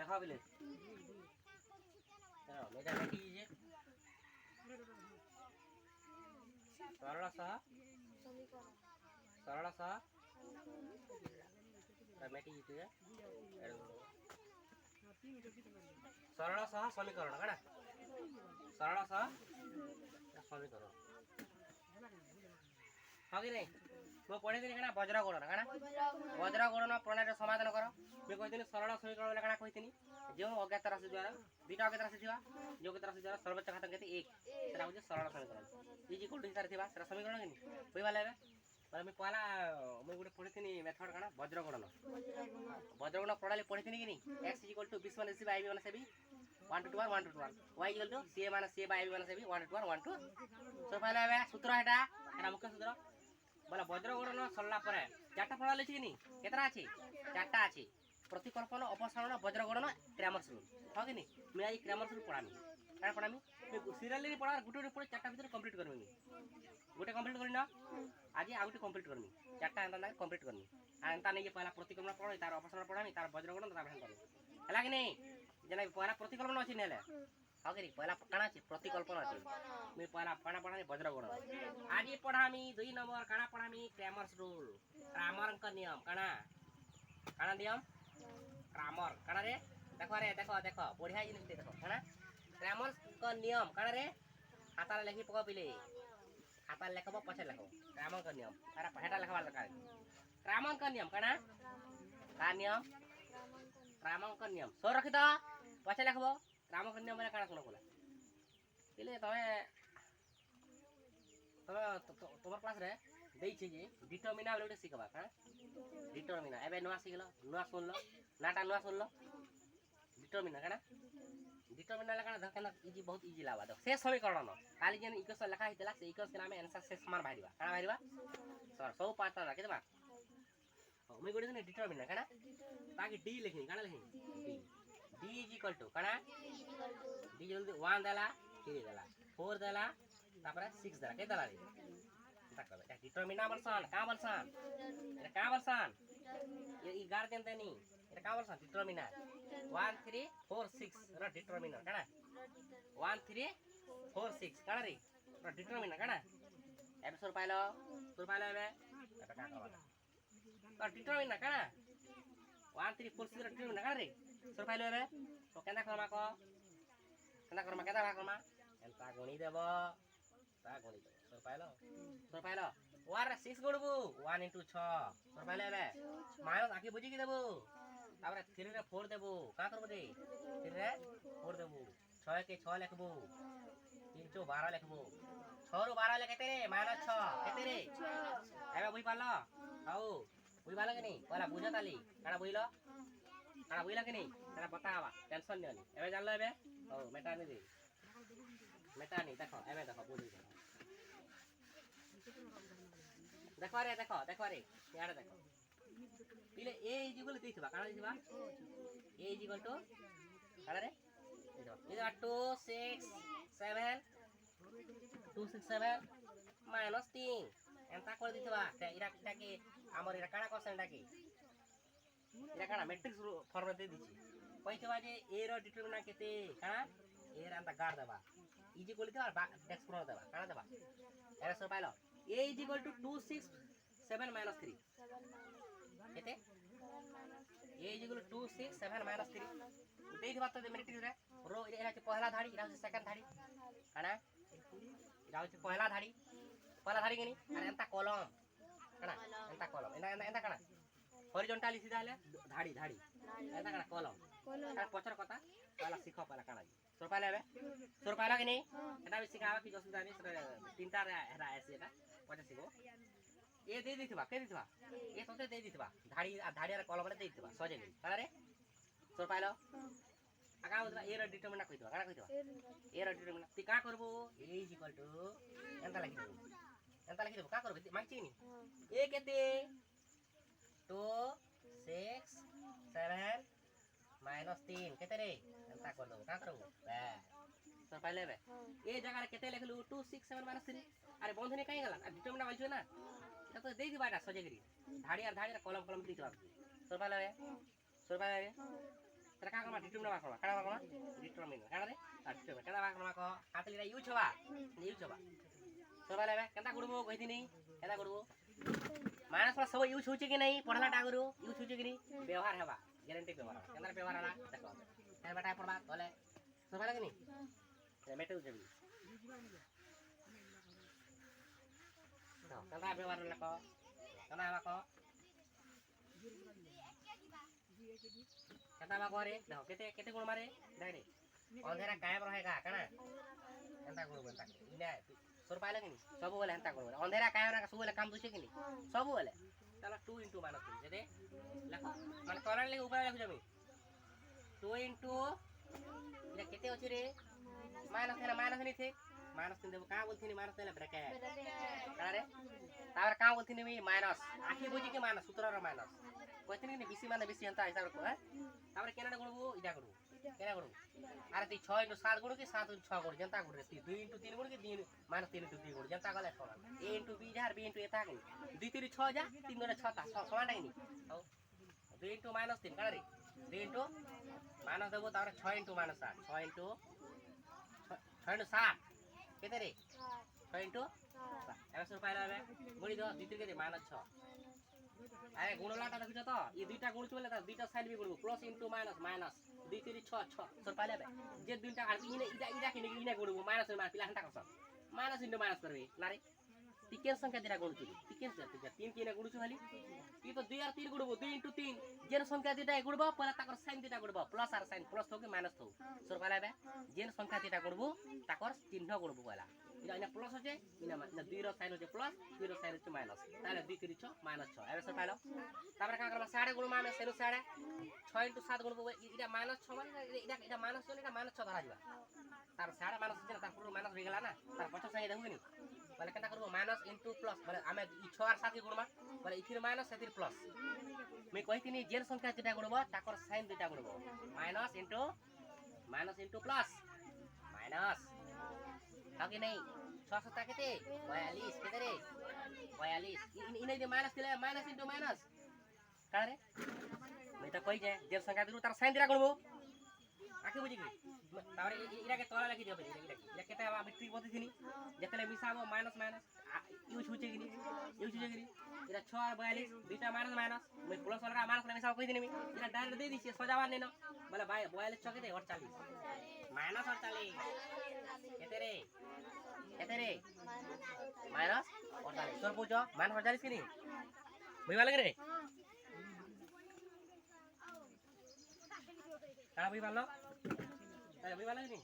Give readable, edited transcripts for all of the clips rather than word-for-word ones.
देखा बिले चलो मेरा बैठी कीजिए सरल सह बैठी कीजिए सरल सह समीकरण कड़ा सरल सह समीकरण हाँ कि नहीं ମୁଁ ପଢ଼େଇଥିଲି କାଣା ବଜ୍ରଗଣନ କାଣା ବଜ୍ରଗଣନ ପ୍ରଣାଳୀର ସମାଧାନ କର ମୁଁ କହିଥିଲି ସରଳ ସମୀକରଣ ବୋଲେ କାଣା କହିଥିଲି ଯେଉଁ ଅଜ୍ଞାତ ରାଶି ଦ୍ୱାରା ଦୁଇଟା ଅଜ୍ଞାତ ରାଶି ଥିବା ଯେଉଁ ଅଜ୍ଞାତ ରାଶି ଦ୍ୱାରା ସର୍ବୋଚ୍ଚ ଘାତ କେତେ 1 ସେଟା ହେଉଛି ସରଳ ସମୀକରଣ ଇଜ ଇକ୍ୱାଲ୍ ଟୁ ହିସାବରେ ଥିବା ସେଟା ସମୀକରଣ କେନି ବୁଝିପାରିଲେ ଏବେ ମାନେ ମୁଁ ପହଲା ମୁଁ ଗୋଟେ ପଢ଼ିଥିଲି ମେଥଡ଼ କାଣା ବଜ୍ରଗଣନ ବଜ୍ରଗଣନ ପ୍ରଣାଳୀ ପଢ଼ିଥିଲି କି ନି x ଇକ୍ୱାଲ୍ ଟୁ 20 ମାନେ c ବାଇ b ମାନେ ସେବି 1 to 1 1 to 1 y equal to c ମାନେ c ବାଇ b ମାନେ ସେବି 1 to 1 1 to ସो ପହଲା ଏବେ ସୂତ୍ର ହେଟା ଏଟା ମୁଖ୍ୟ ସୂତ୍ର बोला बज्रगणन सरला पर चारटा प्रणाली अछि कि नहीं केतरा अछि चारटा अछि प्रतिकल्पन अपसारण बज्रगणन क्रैमर्स रूल हो कि नहीं मैं आज क्रैमर्स रूल पढ़ामी काय पढ़ामी मैं सीरियली पढ़ा गुटे गुटे चारटा भीतर कंप्लीट करमी गुटे कंप्लीट करनी ना आज आ गुटे कंप्लीट करमी चारटा एंता कंप्लीट करमी आ एंता नहीं पहला प्रतिकल्पन पढ़ी तार अपसारण पढ़ामी तार बज्रगणन तार भान करमी हला कि नहीं जेना पहला प्रतिकल्पन अछि नेले हाँ कि पहला काना अछि प्रतिकल्पन अछि मैं पहला काना पढ़ानी बज्रगणन आज पढ़ामी 2 नंबर काना पढ़ामी क्रैमर्स रूल क्रामर का नियम काना काना नियम क्रामर काना रे देखो बढ़िया जिनिस देखो काना क्रैमर्स का नियम काना रे खाता लेखि पको पिले खाता लेखबो पछे लेखबो क्रामर का नियम अरे हेटा लेखबा दरकार क्रामर का नियम काना का नियम क्रामर का नियम सो रखि द पछे लेखबो क्रामर का नियम काना कोन कोला पिले तुम्हार क्लास रे देइछि जे डिटरमिनल ओटे सिखबा का डिटरमिनल एबे नुआ सिखलो नुआ सुनलो नाटा नुआ सुनलो डिटरमिनल काना डिटरमिनल काना धकना इजी बहुत इजी लावा दो से समीकरण न खाली जेन इक्वेशन लिखा हितला से इक्वेशन नामे आंसर से समान बाहिरबा काना बाहिरबा सर सब पाँचटा राखि देबा हो मैं गोडे डिटरमिनल काना ताकि डी लिखनी काना लिखनी डी इज इक्वल टू काना डी जल्दी 1 देला 3 देला 4 देला तापर 6 देला के देला रे तक डिटरमिनल बलसान का बलसान ये का बलसान ये गार्जियन देनी ये का बलसान डिटरमिनल 1 3 4 6 रा डिटरमिनल काना 1 3 4 6 काना रे रा डिटरमिनल काना एबे सुर पाइलो एबे एबे का कहबा तो डिटरमिनल काना 1 3 4 6 रा डिटरमिनल काना रे सुर पाइलो एबे तो केना करमा एंता गणी देबो ता गणी देबो सुर पाइलो वार 6 गुणबो 1 into 6 सुर पाइलो एबे माइनस आके बुझी की देबो तापर 3 रे 4 देबो का करबो दे 3 रे 4 देबो 6 के 6 लिखबो 3 * 12 लिखबो 6 रो 12 ले केते रे -6 केते रे एबे बुझ पालो आउ बुझ पालो कि नहीं पहला बुझताली काना बुझलो कि नहीं तेरा बतावा टेंशन नहीं एबे जानलो एबे ओ मेटा नहीं दे मेटा नहीं देखो एबे देखो बुझी देखो रे यार देखो पिले ए इज इक्वल देथिबा काना देथिबा ए इज इक्वल टू काना रे देखो ये 2 6 7 2 6 7 -3 एंता कर देथिबा इरा के हमर इरा काना क्वेश्चन डाके इरा काना मैट्रिक्स फॉर्म दे दिछि कहथिबा जे ए रो डिटरमिनेंट केते काना ए रा अंता गाड़ देबा इज इक्वल टू डेक्स प्रो देबा काना देबा एरा सो पाइलो ए इज इक्वल टू 2 6 7 -3 केते ए इज इक्वल टू 2 6 7 -3 देइ दिबा त मैट्रिक्स रे रो एरा के पहला धाड़ी इरा सेकंड धाड़ी काना इरा होचे पहला धाड़ी केनी अरे एंता कॉलम काना एंता कॉलम एंता काना हॉरिजॉन्टली सीधा ले धाड़ी एंता काना कॉलम का पचर कथा पहला सिखो पहला काना सुर पाइला कि नहीं एटा भी सिखावा कि जसुदा नहीं तीनटा हेरा ऐसे एटा पचर सिखो ए दे दिथबा के दिथबा ए तोते दे दिथबा धाड़ी रे कॉलम रे दे दिथबा सजे गई काना रे सुर पाइलो आगा उतरा ए रो डिटरमिनेंट कहितबा काना कहितबा ए रो डिटरमिनेंट ती का करबो ए इज इक्वल टू एंता लिखि देबो का करबो मांगची नी ए केते 2 6 7 -3 केते रे एंता कर दो का करबो तो पहले बे ए जगह रे केते लिखलु 2 6 7 -3 अरे बंधने काई गला डिटरमिनेंट वाइछ ना এটা তো দেই দিবা এটা সজে গরি ধাড়ি আর কলম दी दिवा सुर पाइले तेरा का कमा डिटरमिन मा कमा काना कमा डिटरमिन काना रे डिटरमिन काना कमा को हातली रा यूज हवा सोबा लेबे केनता गुडबो कहिदिनी केनता गुडबो मानस पर सब यूज होचे कि नहीं पढ़ला टागुरु यूज होचे कि नहीं व्यवहार हेबा ग्यारंटी व्यवहार केनता व्यवहार हला देखो ए बेटा पढ़बा तले सोबा लगे नहीं मेटे उजबी तो केनता व्यवहार लको केनता हवा को केनता बा रे देखो केते केते गुण मारे देख रे अंधेरा कायम रहेगा काना केनता गुण बनता इने सोर पाइला कि नहीं सब बोले हेंता गुण अंधेरा कायम रहेगा सब बोले काम दुचे कि नहीं सब बोले चलो 2 * -3 जेदे लखो माने तोला ले ऊपर लिख जमी 2 * ये केते अछि रे माइनस है ना माइनस नहीं थे माइनस तीन देबो का बोलथिनी माइनस देला ब्रैकेट काना रे तावर का बोलथिनी मी माइनस आखी बुझी के माइनस सूत्र रो माइनस कहथिनी नि बीसी माने बीसी हंता हिसाब को है तावर केना गुणबो इडा गुणबो केना गुणबो अरे ती 6 * 7 गुण की 7 * 6 गुण जनता गुण रे 2 * 3 गुण की 3 -3 * 3 गुण जनता गले समान a * b jar b * a ता कि 2 3 6 जा 3 2 6 ता समान कि नहीं औ 2 * -3 काना रे 2 * माइनस देबो तावर 6 * -7 6 * 7 केते रे 6 * 7 एबे सो पाइला बे गुणी दो 2 3 के -6 अरे गुणलाटा देखिछ तो ये दुईटा गुण चले त दुईटा साइड भी गुणबो प्लस इनटू माइनस माइनस 2 3 6 6 सर पाले बे जे दुईटा आर इने इडा किने इने गुणबो माइनस माइनस पिला हंता करछ माइनस इनटू माइनस करबे नारे तिकेन संख्या दिरा गुण छु तिकेन से 3 किने गुण छु खाली ई तो 2 और 3 गुणबो 2 * 3 जेन संख्या दिटा गुणबो पहला ताकर साइन दिटा गुणबो प्लस और साइन प्लस हो के माइनस हो सर पाले बे जेन संख्या दिटा गुणबो ताकर चिन्ह गुणबो पहला इना इना प्लस होचे इना 2 रो साइन होचे प्लस 2 रो साइन होचे माइनस ताले 2 3 6 -6 एबे सर पालो तापर का करबा 6 गुण माने सेनु 6 6 * 7 गुण इटा -6 माने इटा माइनस इटा -6 धरा दिबा तार 6 माइनस होचे तार पूरा माइनस हो गेला ना तार 50 संख्या देखु नि बोले केनता करबो माइनस इनटू प्लस बोले आमे 6 और 7 के गुणमा बोले इथिर माइनस सेतिर प्लस मैं कहितिनी जेन संख्या दिटा गुणबो ताकर साइन दिटा गुणबो माइनस इनटू प्लस माइनस ताकि नहीं 6 7 केते 42 केते रे 42 इने जे माइनस दिले माइनस इनटू माइनस का रे मैं तो कहि जे जेन संख्या दिरु तार साइन दिटा गुणबो आके बुझी गई तारे इरा के तोला लगी देबे इरा केते अब ट्रिक बतिथिनी जेतले मिसाबो माइनस माइनस यूज होचे कि नहीं इरा 6 और 42 दुईटा माइनस माइनस मैं प्लस वाला माइनस ले मिसाबो कहि दिनी इरा डायरेक्ट दे दिछि सजावा नै न बोले भाई 42 6 केते 48 माइनस 48 केते रे माइनस 48 तोर पूछो माइनस 48 कि नहीं बुझवा लगे रे का बुझवा लो अरे बुझवा लगे नहीं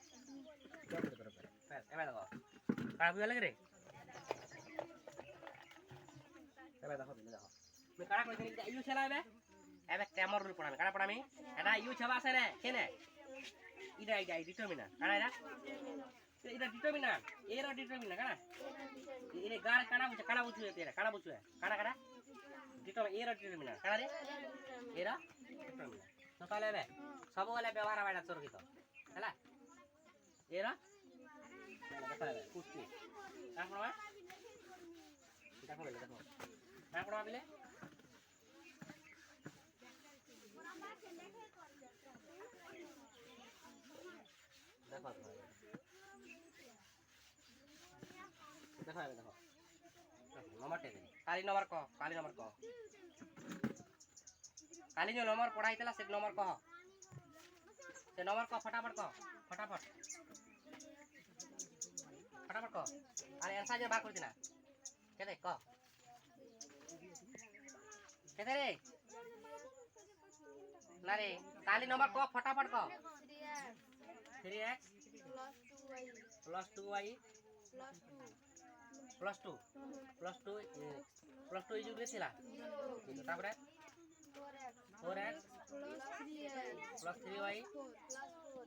बस एबे देखो का बुझवा लगे रे एबे देखो मैं काड़ा कहि दिनी यू छला एबे कैमर रूल पढ़ामी काड़ा पढ़ामी एटा यू छबा से ने केने इडा डिटरमिनर काड़ा इडा डिटरमिनर ए रो डिटरमिनर काड़ा इने गार काड़ा बुझु तेरे काड़ा बुझु काड़ा डिटरमिनर ए रो डिटरमिनर काड़ा रे ए रो डिटरमिनर तो पहले बे सब वाला व्यवहार वाला तोर की तो हला ए रो पहले कुछ का पढ़वा देखो का पढ़वा बिले देखो नंबर टे काली नंबर को काली जो नंबर पढ़ाई तला से नंबर को फटाफट को अरे आंसर जे बात करती ना केते को केते रे ना रे काली नंबर को फटाफट को 3x plus 2y plus 2 इजु देथिला तापरे 4x plus 3y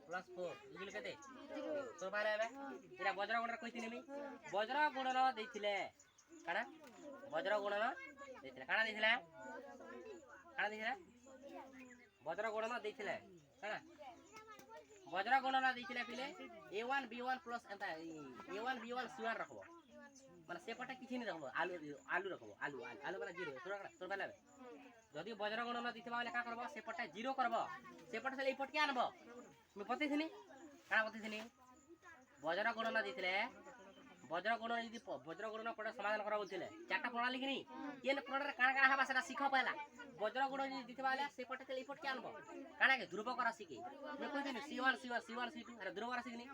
plus 4 इजु केते तो बारे बे इरा वज्र गुणन कहितिनि मी वज्र गुणन देथिले काना वज्र गुणन देथिले काना देथिले वज्र गुणन देथिले काना वज्र गुणन देथिले पिले a1 b1 plus एंता a1 b1 c1 रखबो माने सेपटे किछि नै रखबो आलू रखबो आलू माने 0 तोर बाले যদি বজ্র গণনা দিথিবা বলে কা করব সেপটে 0 করব সেপটে তাহলে এই পট কে আনব আমি বতেছিনি কানা বতেছিনি বজ্র গণনা দিছিলে বজ্র গণনা যদি বজ্র গণনা পড়ে সমাধান করা বলছিলে চারটা প্রণালী কিনি কেন প্রণালী কানা কানা হবা সেটা শিখো পয়লা বজ্র গণনা যদি দিথিবা বলে সেপটে তাহলে এই পট কে আনব কানা কে ধ্রুবক রাশি কি আমি কইছিনি c1 c1 c1 c2 আরে ধ্রুবক রাশি কিনি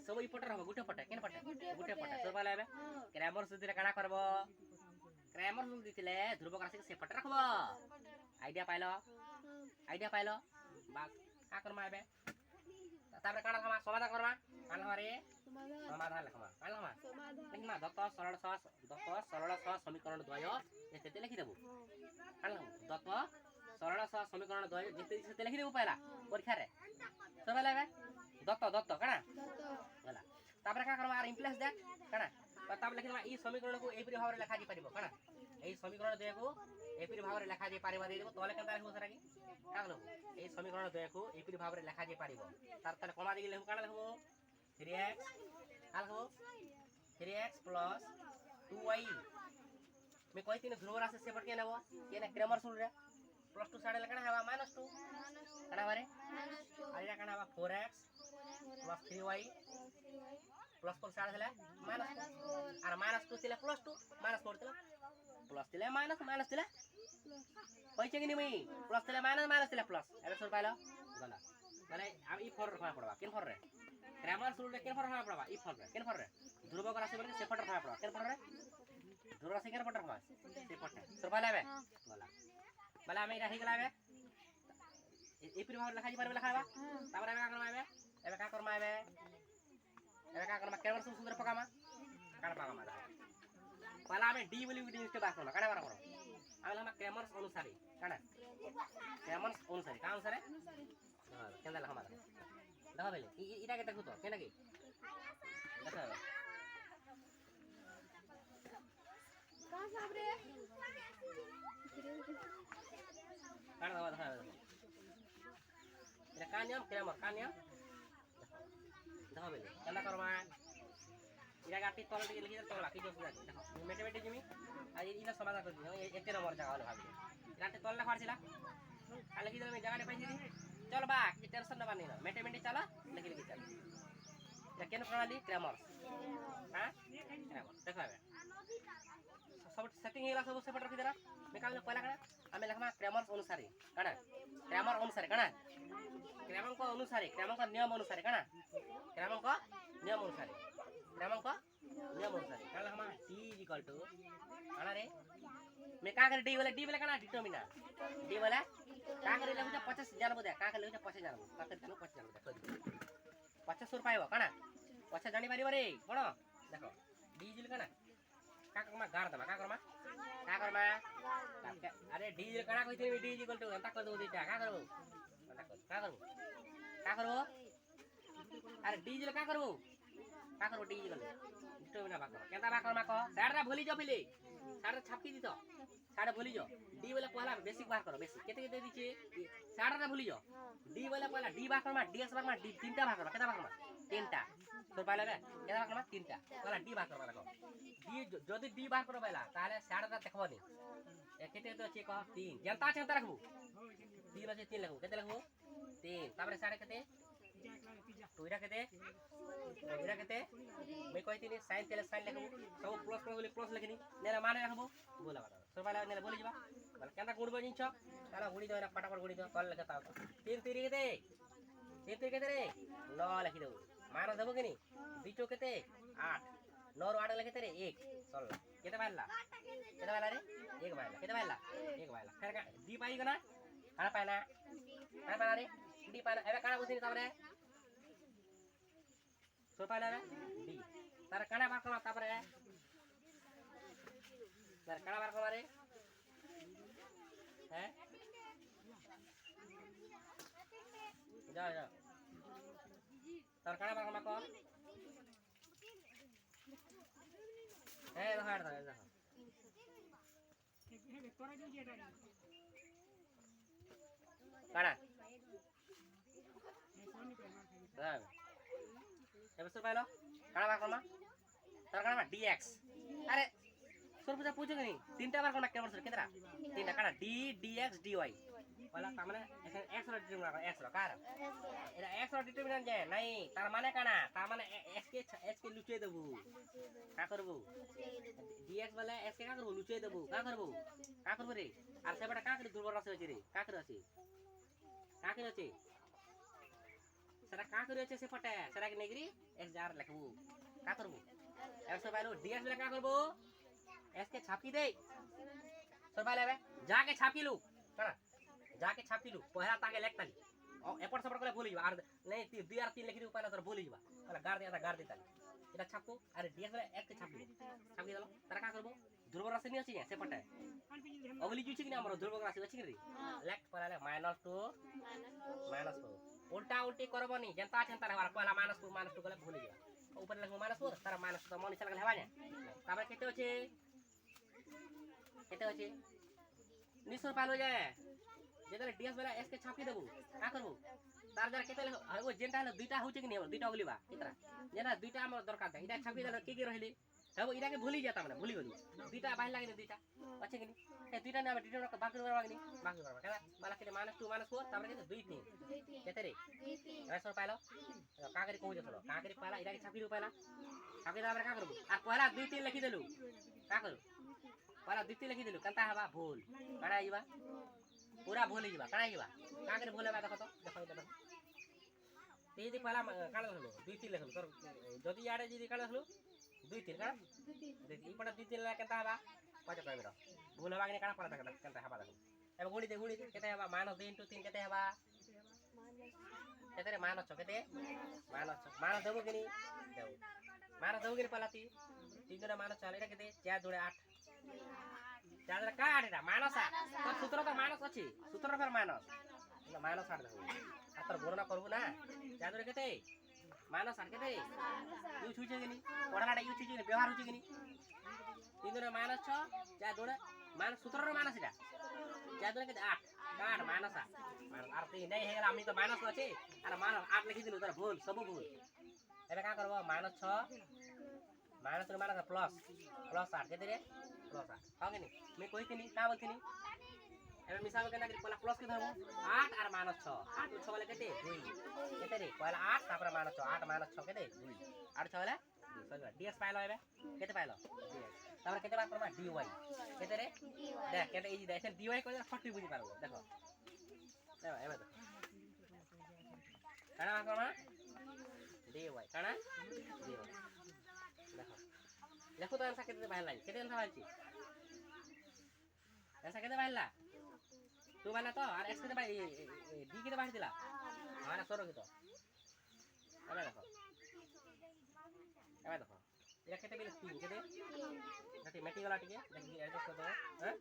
সব এই পটে হবে গুটে পটে কেন পটে গুটে পটে সব পালে হবে ক্র্যামার সূত্র দিলে কানা করব ক্র্যামার সূত্র দিছিলে ধ্রুবক রাশি সেপটে রাখব আইডিয়া পাইলো বাস কা করমা হবে তারপরে কানা খামা সমাধান করমা কানা হরে সমাধান লেখমা কানা খামা লিখমা দত্ত সরল সহ সমীকরণ দ্বয় যেতে লিখি দেব কানা দত্ত সরল সহ সমীকরণ দ্বয় যেতে লিখি দেব পয়লা পরীক্ষা রে সবাই লাগবে দত্ত কানা গলা তারপরে কা করমা আর ইমপ্লেস দেখ কানা তারপরে লিখমা এই সমীকরণ को एपरी भाव रे लिखा जी परिबो काना এই সমীকরণ দ্বয়কু एपरी भाव रे लिखा जी परिबो दे देबो तले केनता लिखबो सराकी का लिखबो এই সমীকরণ দ্বয়কু एपरी भाव रे लिखा जी परिबो तार तले कमा दिले लिखबो काना लिखबो 3x आ लिखबो 3x + 2y मैं कहती न ध्रुव राशि सेपट के नेबो केने क्रेमर सूत्र रे +2 साडे लकना हवा -2 काना बारे आइरा काना हवा 4x + 3y +4 साडे हला -2 আর -2 ছিলে +2 -4 ছিলে প্লাস ছিলে মাইনাস ছিলে কইছে কি নিমি প্লাস ছিলে মাইনাস ছিলে প্লাস এবে সর পাইলো গলা মানে আমি ই ফর রখা পড়বা কেন ফর রে গ্রামার সুলরে কেন ফর রখা পড়বা ই ফর রে কেন ফর রে ধ্রুবক রাশি বলে সে ফর রখা পড়বা কেন ফর রে ধ্রুবক রাশি কেন ফর রখা সে ফর সর পাইলো এবে গলা বলে আমি রাহি গলা এবে এই পরি ভাবে লেখা জি পারবে লেখাবা তারপরে এবে কা করমা এবে কা করমা এবে কা করমা কেন সুন্দর পকামা কাটা পাকামা पहला हमें डी वैल्यू की जिनिस के बात करना काना बारा करो आमे हम क्रैमर्स अनुसारी काना क्रैमर्स अनुसारी का अनुसारे हां केंदा लखा मारा देखो बेले इटा के देखो तो केना की देखो का सब रे काना दवा देखो इटा कानियम क्रैमर कानियम देखो बेले केंदा करमा इरा गाटी तल दिके लिखि तल बाकी जो सुना देखो मैथमेटिक्स जिमी आज इना समाधान कर दियो एते नंबर जगह वाला भाबी गाटी तल ला फाड़ছিলা आ लिखि देले मैं जगह पाइছি चल बा कि टेंशन न बानी ना मैथमेटिक्स चला लिखि चल या केन प्रणाली क्रैमर हां क्रैमर देखो बे सब सेटिंग हेला सब सेपट रखि देला मैं काल पहला काना हमें लिखमा क्रैमर अनुसार काना क्रैमर अनुसार काना क्रैमर को अनुसार क्रैमर का नियम अनुसार काना क्रैमर का नियम अनुसार क्रमांक नियम अनुसार काला हम t = काना रे मैं का करे d वाला काना डिटरमिनर d वाला का करे लगु 50 जानबो दे का करे लगु 50 जानबो का करे 50 जानबो दे 50 सुर पाइबो काना 50 जानि पारिबो रे कोन देखो d जिल काना का करमा गार दमा का करमा अरे d जिल काना कहिते d = अंता कर दो देटा का करबो अरे d जिल का करबो का करो डी गले डिटरमिनर बाक केता बाक माको साडरा भूली जो पिले साडरा छापकी दितो साडा भूली जो डी वाला पहला बेसिक बार करो बेसिक केते केते दिचे साडरा भूली जो डी वाला पहला डी बाक मा डीएक्स बाक मा डी तीनटा बाक केता बाक मा तीनटा तो पाइला बे केता बाक मा तीनटा पहला डी बाक करो रखो डी जदी डी बाक करो पहला ताले साडरा देखबोनी ए केते तो चेक 3 जनता चंता रखबो 3 আছে 3 लिखबो केते लिखबो 3 तापर साडे केते टोइरा केते मैं कहती नहीं साइन तेले साइन लिखबो सब प्लस बोली प्लस लिखनी नेला माने राखबो बोला बात सब वाला नेला बोली जबा बोले केनता गुडबो जिंछ ताला गुडी दो ना फटाफट गुडी दो कल लिखता हो 3 3 केते रे 9 लिखि देबो मानो देबो कि नहीं बीचो केते 8 9 8 लिखते रे 1 चल केते बायला रे 1 बायला केते बायला 1 बायला फिर का डी पाई गना काना पाइला रे डी पाइला एबे काना बुझिनी ताबरे सो पाइला रे डी तार काना बार कमा ताबरे तार काना बार कमा रे हैं जा तार काना बार कमा को ए हाड दा काना एबे सो पाइलो काना बार कमा तार काना dx अरे সরপুজা পুজো কি তিনটা বার কোন কেমন সর কেতরা তিনটা কাটা d dx dy বলা তার মানে এখানে x এর ডিটারমিনেন্ট x এর কার এটা x এর ডিটারমিনেন্ট যে নাই তার মানে কানা তার মানে x কে লুচিয়ে দেব কা করব dx বলে x কে কা করব লুচিয়ে দেব কা করব রে আর সেটা কা করে দুর্বল রাশি আছে রে কা করে আছে সেটা কা করে আছে সেপটে সেটা কি নেগরি x जार লিখবো কা করব এবার সব বাইলো dx বলে কা করব s के छापी दे सर बाले बे जाके छापी लू करा जाके छापी लू पहला ताके लेखताली एपट सपट करे बोली आ नहीं 2 और 3 लिखि उपाय ना तर बोली बा पहला गार दे ताली এটা ছাপো আরে ডিএস বলে এক ছাপি দিল তারা কা করব ধ্রুবক রাশি নি আছে সেপটে অবলি জুছি কি না আমরা ধ্রুবক রাশি আছে কি রে লেখ পড়ালে -2 -4 উল্টা উল্টি করবনি যেনতা আছেন তার হবার পহলা -2 গলে ভুলি যাবা ऊपर लगो -4 তারা -2 মনি চালা গলে হবা না তারপরে কেতে আছে নিশ্চয় পালো যায় যেটা ডিএস বলে এস কে ছাপি দেব কা করব তার যারা কেতে ও যেটা হলো দুইটা হচ্ছে কি নি দুইটা গলিবা কেতরা যেটা দুইটা আমার দরকার থাকে এটা ছাপি দিলে কি রইলি হবো এটাকে ভুলি যেতা মানে ভুলি গলি দুইটা বাইরে লাগে দুইটা আছে কি নি এই দুইটা না আমি ডিটেল বাকি করবা কেন মালা কেটে -2 -4 তারপরে কেতে 2 3 কেতে রে এসো পাইলো কা করে কই যেতলো কা করে পালা এটাকে ছাপি পাইলা ছাপি তারপরে কা করব আর পহলা 2 3 লিখি দেলু কা করব पहला द्वितीय लिखि दिलु कंता हवा भूल काना आइबा पूरा भूल हिबा काना आइबा का करे भूल हेबा देखो ते यदि पहला काना हलो द्वितीय लिखलु कर जदि याडे जदि काना हलो द्वितीय काना देखि ई पटा द्वितीय ला कंता हवा पाछे कहबे रो भूल हेबा कि काना पड़ा देखा कंता हवा देखो एबे गुणी दे केते हवा -2 * 3 केते हवा केते रे -6 केते -6 देबो कि नी देबो कि पहला 3 जरा -4 एटा केते 4 जोड़े 8 चादर काट एटा मानस तो सूत्र तो मानस अछि सूत्र पर मानस ना मानस आठ देखो आतर गणना करबो ना चादर केते मानस आठ केते यूज होई जेनी पढानाटा यूज होई जेनी व्यवहार होई जेनी तीन जरा -6 चार जोड़े मानस सूत्र रो मानस एटा चादर केते 8 काट मानस आर ते नै हेगला आमी तो मानस अछि आर मानस 8 लिखि दिनु तर भूल सब भूल एबे का करबो -6 माइनस माइनस प्लस 8 केते रे प्लस 8 हां केनी मैं कहितनी का बोलतनी एबे मिसाब केना कि पहला प्लस के धरबो 8 और -6 8 6 वाला केते 2 केते रे पहला 8 तापर -6 8 -6 केते 2 8 6 वाला 2 सही डीएस पाइलो एबे केते पाइलो डीएस तापर केते बात करबा डीवाई केते रे देख केते इजी देख डीवाई को फटी बुझी पारबो देखो एबे तो काना करबा डीवाई काना डीवाई देखो देखो तो ऐसा केते बाहर लाई केते आंसर आछि ऐसा केते बाहर ला तू वाला तो और एक्स केते बाहर डी केते बाहर दिला हां सरो के तो एबे देखो एरा केते बिल 3 केते नटी मेटी वाला टिके देखि एडजस्ट कर दो हैं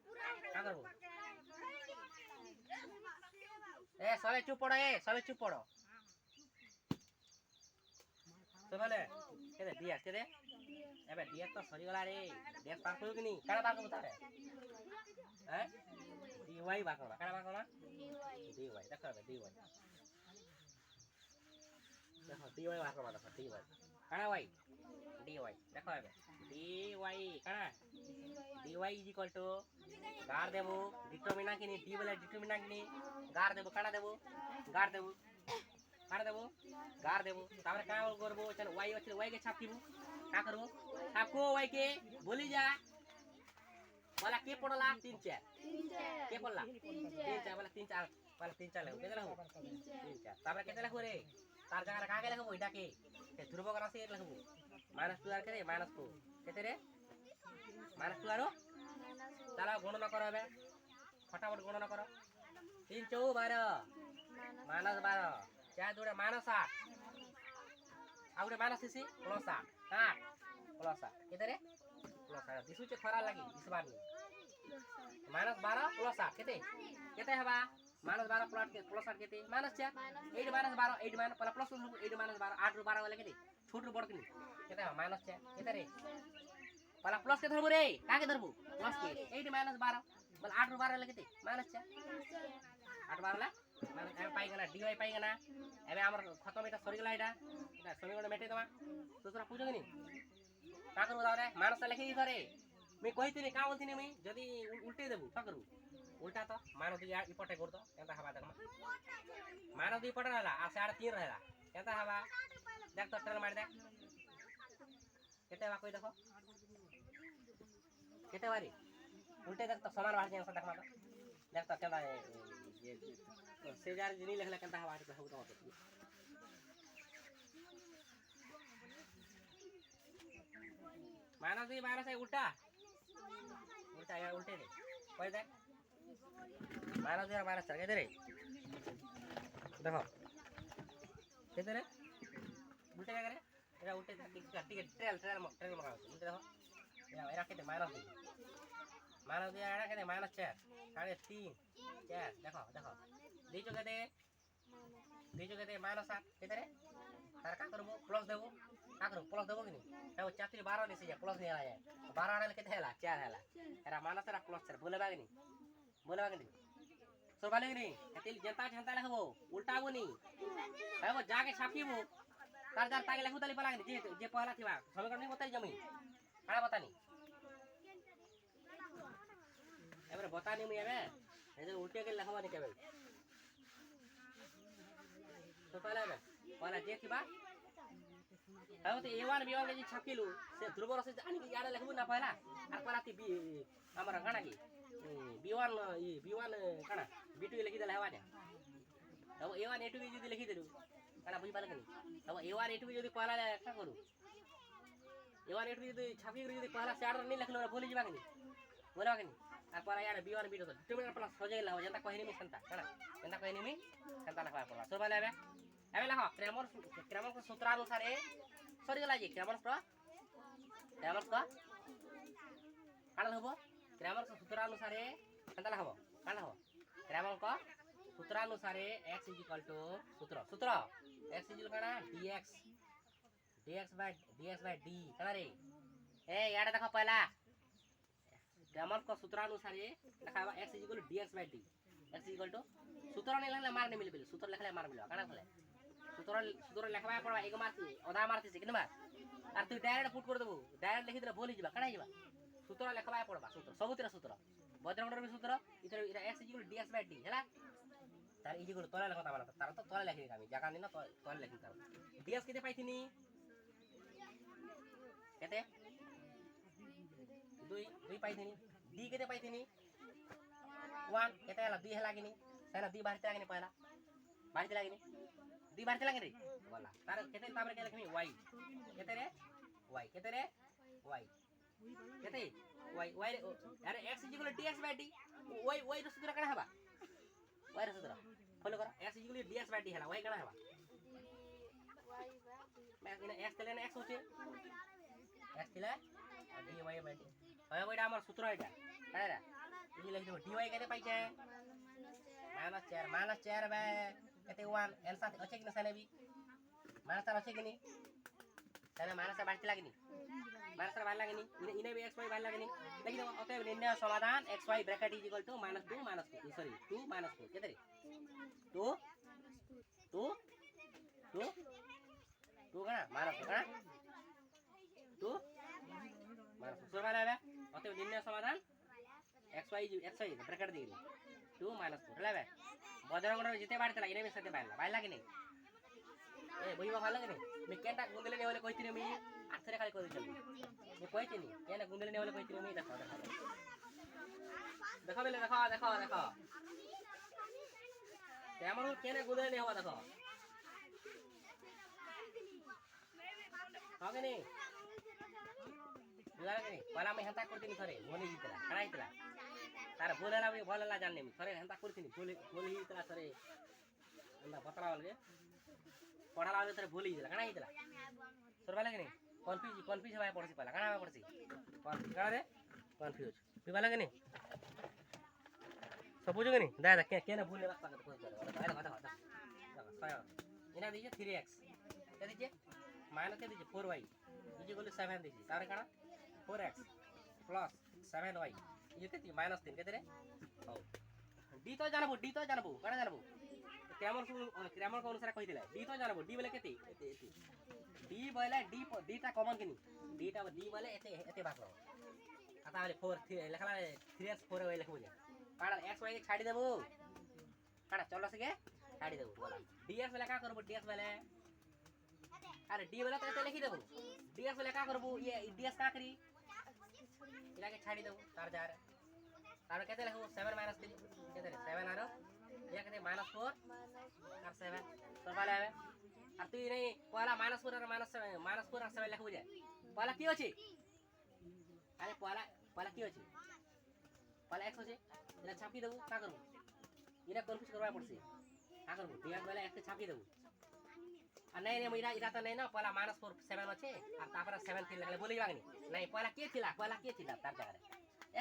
का करबो ए सबे चुप पड़ो तो बोले केते डीएस केते एबे डीएस तो सरी गला रे डीएस पार करू कि नी काना पार करबो तारे हैं डीवाई बार करबा काना बार करबा डीवाई देखो एबे डीवाई बार करबा देखो डीवाई काना वाई डीवाई देखो एबे डीवाई काना डीवाई इज इक्वल टू गार देबो डिटरमिनेंट कि नी डी बोले डिटरमिनेंट कि नी गार देबो काना देबो गार देबो गार देबो तापर का करबो चल वाई अछि वाई के छाप दिबो का करबो छापको वाई के बोली जा वाला के पड़ला 3 4 के पड़ला 3 4 वाला 3 4 लगो केते लगो 3 4 तापर केते लगो रे तार जगह का के लगबो इटा के ध्रुवक राशि लगबो -2 आर के -2 केते रे -2 आरो चला गणना करो बे फटाफट गणना करो 3 4 12 -12 चार जोड़े -8 आउरे माइनस इसी +8 +8 केते रे +8 दिसु छ खरा लागि दिसबार नि -12 +8 केते हबा -12 +8 केते -4 8 -12 8 पहला प्लस 8 -12 8 रो 12 वाला केते छोट रो बड़ केनी केते हबा -4 केते रे पहला प्लस के धरबो रे का के धरबो प्लस के 8 -12 बोल 8 रो 12 वाला केते -4 8 12 ला माने एबे पाइगना डीवाई पाइगना एबे हमर खत्म एटा सरी गेला एटा समीकरण मेटे दमा दूसरा पूछो कि नी का करबो दारे मानस लिखि दी थरे मैं कहिथिनी का बोलथिनी मैं जदी उल्टे देबू का करू उल्टा तो मान दी इपटे कर दो एंता हवा देख मान दी इपटे रहला आ 3.5 रहला एंता हवा देख तो ट्रेल मार दे केते बा कोई देखो केते बारी उल्टे देख तो समान बाहर जाए देख तो देख तो केला ये से जार जिनी लेखला केंता हवा तो हो तो मानो दी मानो से उल्टा उल्टा या उल्टे दे कोई देख मानो दी मानो चल के रे देखो केते रे उल्टे क्या करे एरा उल्टे ठीक ट्रेल ट्रेल मगा उल्टे देखो एरा केते मानो दी एरा केते मानो 4 3.5 4 देखो देखो दीचो केते मानो 7 केते रे तार का करबो प्लस देबो का करू प्लस देबो कि नहीं ए 4 12 नहीं से प्लस नहीं आया 12 आने केते हैला 4 हैला एरा मानो तेरा प्लस 4 बोलेबा कि नहीं सोरबाले कि नहीं एतिल जनता जनता लेखबो उल्टाबो नहीं एगो जाके छापीबो तार तार ताके लेखु तली पला जे जे पहला थिबा समीकरण नहीं बताई जमी काना बतानी एबरे बतानी मैं एबे ए जे उल्टे के लेखबा नहीं केबे तो पहला जे थिबा अब तो A1 B1 के जे छापिलु से ध्रुव रस आनी याडा लेखबो ना पहला आर पराती बी हमर गाना की B1 B1 काना B2 लिखि देला हेवा जा अब A1 A2 जदी लिखि देलु काना बुझि पाले कि अब A1 A2 जदी पहला का करू A1 A2 जदी छापी जदी पहला से आडर नहीं लिखलो भूली जिबा कि बोला कि आ पहला याडा B1 B2 तो प्लस हो जाइला हो जनता कहनी में संता काना जनता कहनी में संता लखवा पड़ला सो बाले एबे लखो क्रमर को सूत्रानुसार सरी गला जी क्रमर को काना हबो क्रमर को सूत्रानुसार संता लखबो काना हबो क्रमर को सूत्रानुसार x सूत्र x काना dx by d काना रे ए याडा देखो पहला क्रमर को सूत्रानुसार लिखाबा x dx by d x सूत्र नहीं लिखले मार नहीं मिल बिल सूत्र लिखले मार मिलवा काना खले सूत्र लिखबा पड़बा एक मारती आधा मारती से किनमा आर तू डायरेक्ट पुट कर देबो डायरेक्ट लिखि दे भूली जिबा काना जिबा सूत्र लिखबा पड़बा सबुतिर सूत्र बद्रगणर भी सूत्र इधर x dx by d हैला तार इजी को तोला लिखता माने तार तो तोला लिखि कामी जागा नहीं ना तोला लिखि तार dx केते पाइथिनी केते 2 पाइथिनी d केते पाइथिनी 1 केते हला 2 हला किनी सना 2 बाहर चला किनी पहला बाहर चला किनी 2 बाहर चला किनी बोला तार केते ताबरे के लिखमी y केते रे y केते रे y केते y y अरे x dx by d y रो सूत्र कणा हबा y रो सूत्र फॉलो करो x dx by d हला y कणा हबा मैं इने x तले ने x होचे x तले dy by d હવે બઈડા અમાર સૂત્ર આઈડા કાયરા ઈ લખી દો dy કેતે પાઈ છે -4 બાય કેતે 1 n સાથે અછે કે ન સાને બી -4 અછે કે ની સાને -4 બાકી લાગની -4 બાકી લાગની ઇને બી xy બાકી લાગની લખી દો ઓકે નિર્ણય સમાધાન xy ब्रैकेट = -2 सॉरी 2 -2 કેતે રે 2 કાના -2 કાના 2 सूत्र वाला है अतः निर्णय समाधान xy ब्रैकेट दी 2 - 2 ହେଲା बे बजरंगडर जिते बाडतला इने में सते बायला कि नहीं ए बहिबा भाला कि नहीं मैं केटा गुंदले ने होले कहितिनी मी आथरे खाली करि चली मैं कहितिनी केना गुंदले ने होले कहितिनी मी देखो बेले देखो तेमन केना गुंदले ने होवा देखो हां कि नहीं बुझा कि नहीं पहला मैं हंता करती थरे बोली जीतला खड़ा हितला तार बोलेला भी भलला जानने में थरे हंता करती बोली हितला थरे अंदा पतला वाले पढ़ाला वाले थरे बोली हितला खड़ा हितला सरवाले कि नहीं कन्फ्यूज भाई पड़सी पहला कणा पड़सी कन्फ्यूज कणा रे कन्फ्यूज पिबाला कि नहीं सब बुझो कि नहीं दादा केना भूले बस पाके खोज कर दादा इना दीजिए 3x क्या दीजिए माइनस क्या दीजिए 4y ये बोले 7 दीजिए तारे कणा 4x प्लस 7y ये कितनी -3 केते रे हो d तो जानबो कणा जानबो क्रमर को अनुसार कहि दिला d तो जानबो d बोले केते d बोले d टा कॉमन किनी d टा d बोले एते भाग आ खाता वाले 4 লেখা 3x 4 ওই লেখা বুঝা কাড়া x y के छाड़ी देबो काड़ा चलो से के छाड़ी देबो बोला dx वाला का करबो dx वाला अरे d वाला तो लिखी देबो dx वाला का करबो ये ds का करी इला के छाड़ी देबो 4000 तार कहते लिखो 7 - 3 कहते 7 आरो ये कहते -4 और 7 तो वाला है আর তুই নেই পয়লা -4 আর -4 আর 7 লেখা বুঝা পয়লা কি আছে আরে পয়লা পয়লা কি আছে পয়লা x আছে এটা ছাপি দেবো কা করব এটা কনফিউজ করবা পড়ছে কা করব ডিয়ার পয়লা x ছাপি দেবো আর নাই নাই এটা এটা তো নাই না পয়লা -4 7 আছে আর তারপরে 7 3 লেখা বলি বাগনি নাই পয়লা কি ছিল তার জায়গায়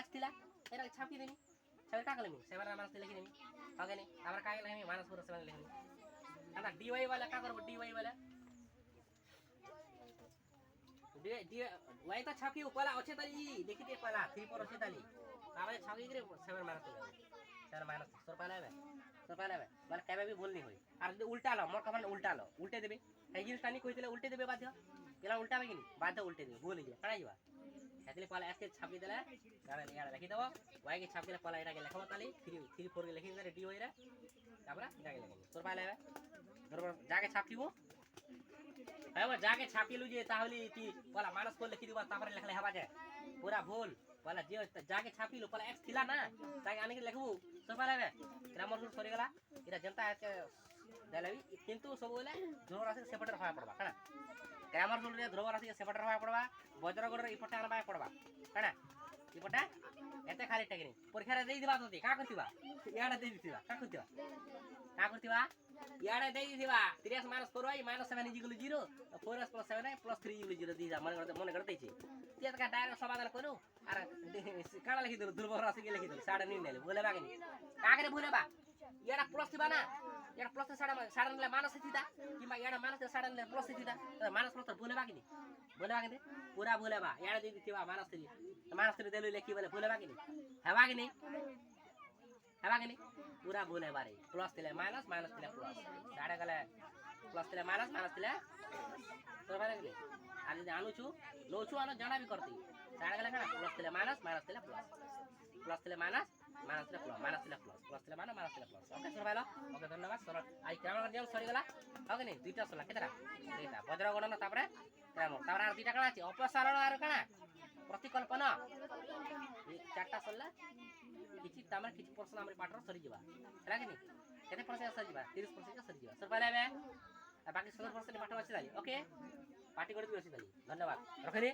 x ছিল এটা ছাপি দেনি 7 কা করলি 7 আর -3 লিখি দেনি হবে নি তারপরে কা লিখি -4 7 লিখি आता dy वाला का करबो dy वाला dy y तो छापी पला अच्छे ताली देखि दे पला 3 पर अच्छे ताली आबे छापी रे 7 माइनस 7 माइनस सर पाला बे माने केबे भी बोलनी होई আর যদি উল্টা লো মোর কমান উল্টে দেবে এই জিনিসটা নি কইতলে উল্টে দেবে বাধ্য এলা উল্টাবে কি নি বাধ্য উল্টে দেবে বলি যে কাড়াই যা এতলে পলা একে ছাপি দিলে গাড়া ইয়াড়া লিখি দাও y के ছাপি দিলে পলা এটাকে লেখাবো তালি 3 4 के লিখি দে dy রে তারপর এটাকে লিখি তোর পালা बरोबर जाके छापिबो हैबो जाके छापिलु जे ताहले ती पला मानस को लिखि दिबा तापर लेखले हबा जे पूरा भूल पला जे जाके छापिलु पला x थिला ना ताके आने के लिखबो तो पला बे ग्रामर रूल सरी गला इरा जनता के देलबी किंतु सब बोले ध्रुव राशि सेपटर होया पड़बा कना ग्रामर रूल रे ध्रुव राशि सेपटर होया पड़बा वज्रगोड़ रे इपटा आनबा पड़बा कना इपटा एते खाली टेकनी परीक्षा रे देई दिबा तोती का करतिबा याडा देई दिबा का करतिबा याडा देई दिबा 3x - 4y -7 = 0 4x + 7y + 3 = 0 दिजा मन करते छी ते का डायरेक्ट समाधान करू और काडा लिखि दो ध्रुव राशि के लिखि दो साडा नी नेले बोले बागे नी का करे बोले बा याडा प्लस दिबा ना याडा प्लस साडा नेले माइनस थिता किमा याडा माइनस साडा नेले प्लस थिता माइनस प्लस बोले बागे नी पूरा बोले बा याडा देई दिबा -3 देलु लेखि बोले बागे नी हवा के नी पूरा बोले बारे प्लस दिले माइनस दिले प्लस साडा गले प्लस दिले माइनस दिले तो बारे गले आ जे आनु छु लो छु आनो जाना भी करती साडा गले का प्लस दिले माइनस दिले प्लस दिले माइनस दिले प्लस दिले माइनस दिले प्लस ओके सर भाइलो ओके धन्यवाद सर आई ग्रामर जेम सरी गला ओके नी दुईटा सला केतरा दुईटा वज्र गणना तापरे ग्रामर तापर आ दुईटा कणा अछि अपसारण आरो कणा प्रतिकल्पना चारटा सल्ला किछि तामर किछि पर्सन हमर पाटर सरी जबा हैला कि नी केते पर्सन सरी जबा 30% सरी जबा सर पहले बे बाकी 70% पाटर अछि दाली ओके पार्टी करबी अछि दाली धन्यवाद रखरे